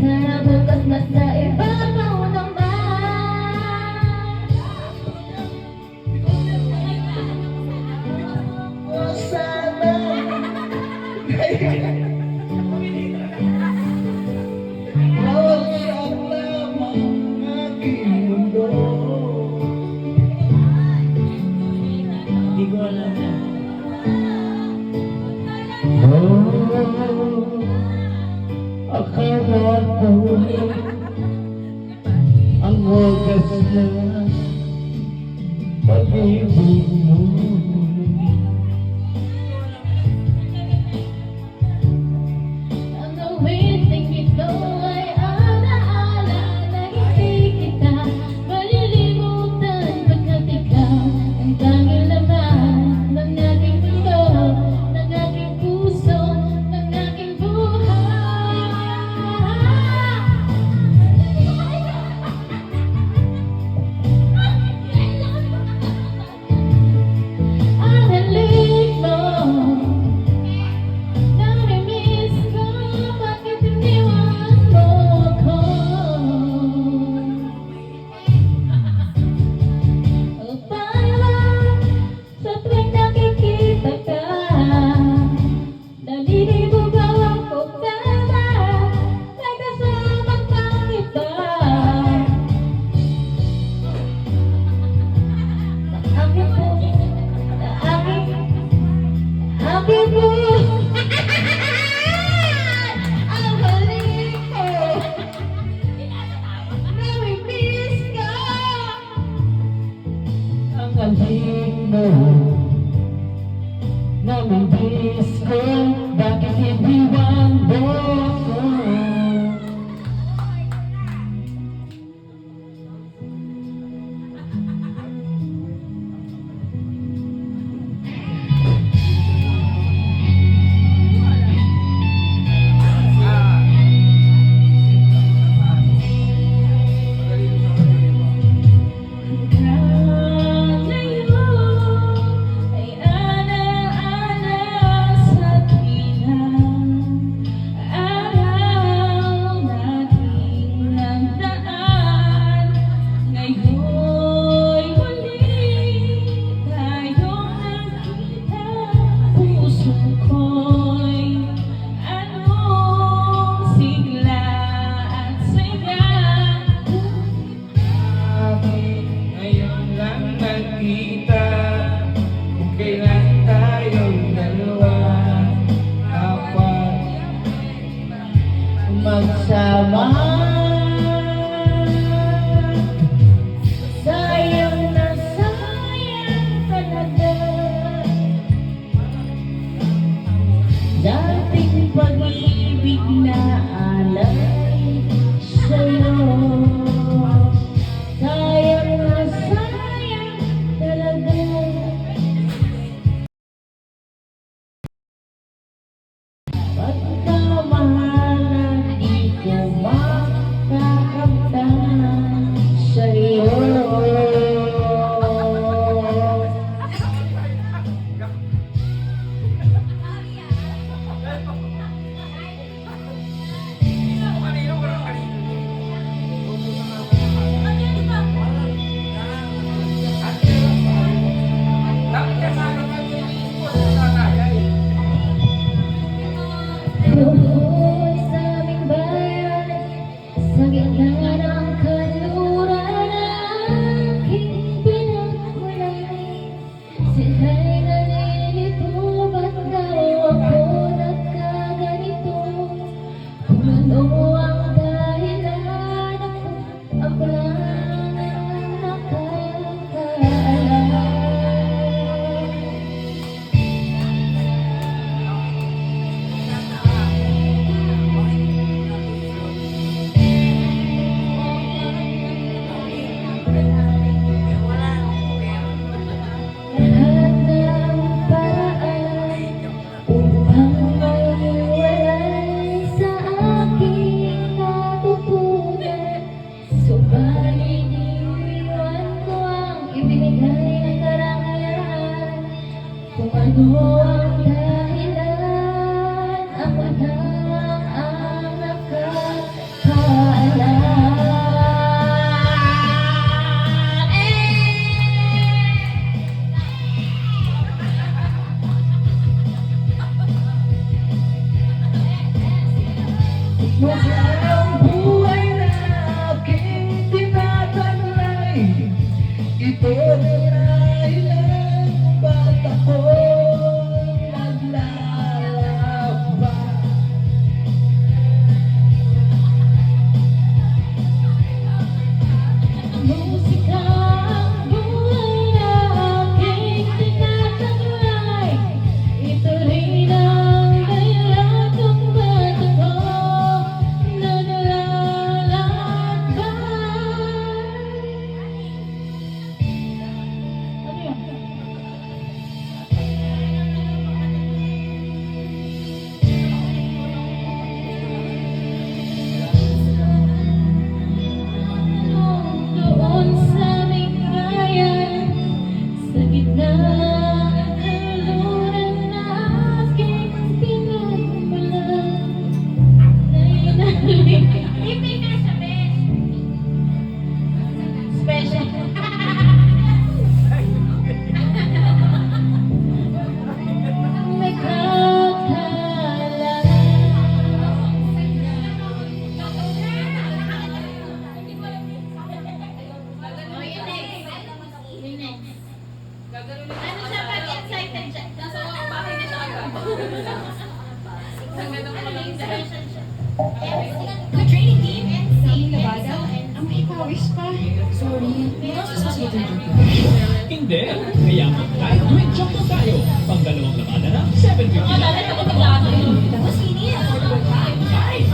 Sana bukas nasa ibabaw naman. O sana bawat siyang lamang aking mundo. Hindi ko alam na. Akala ko ang wagas na pag-ibig mo. Ang nawiting ito ay alaala na hindi kita malilimutan, pagkat ikaw ang tanging laman ng aking mundo, ng aking puso, ng aking buhay. Ang halik mo, namimiss ko, bakit iniwan mo ako? O parang sa tuwing nakikita ka, nalilibugaw ako, pero may kasama kang iba. Aking puso, aking puso, ang halik ko, namimiss ka. Ang halik mo, namimiss ko, bakit iniwan mo ako? Ay ana-ana sa tingin, araw nating nagdaan. Ngayon'y muli tayong nagkita, puso ko'y anong sigla at saya. Ngayon lang nagkita, kung kailan tayong dalawa dapat Magsama, Sayang na sayang talaga, dating pag-ibig na alay sa'yo. Sayang na sayang talaga. Pagkamahal na di ko makakamtan sa'yo. Buhay sa aming bayan, sa gitna ng kanluran na aking pinagmulay. Sila'y nalilito, ba't daw ako nagkaganito? Kung ano ang dahilan, ako lang ang nakakaalam. Lahat ng paraan upang maiwalay sa aking Masayang buhay na aking tinatanay. Ito dahil ang bata ko naglalaban. Musika ang buhay na aking tinataglay. Ito rin ang dahilan kung ba't ako naglalakbay. Ano yun? Doon sa aming bayan, sa gitna ng kanluran na aking pinagmulan, na inalik. Ipin ka sa special. May ano siya pag excited siya? Nasa bahay na siya agad. Hanggang naman lang excited siya. Good training team. Team Nevada. Ang may pawis pa. Sorry. Boses mas matulog. Hindi. Kaya mag-live tweet shop na tayo. Pang dalawang lamada na, 750 lang. Dahil ako maglaro yun. Tapos ini. Affordable price.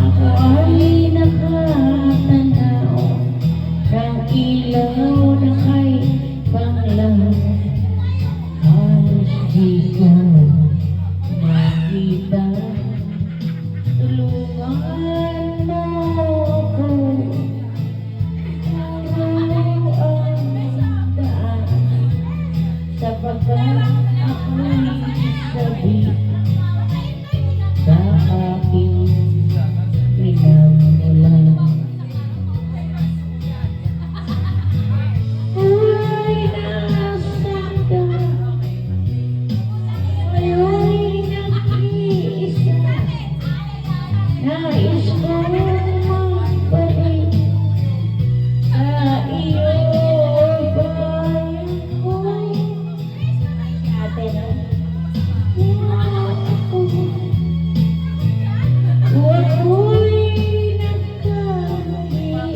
Ako ay nakatanaw ng ilaw na kay panglaw. Halos di ko makita. Tulungan mo ako. Araw ang daan. Sapagkat ako'y sabi sa aking pinamulan. Ay, nasaan ka? Ngayon nag-iisa. Nais kong magbalik sa iyo, bayan ko. Ate, no? Ako'y nagkamali.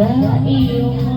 sa iyong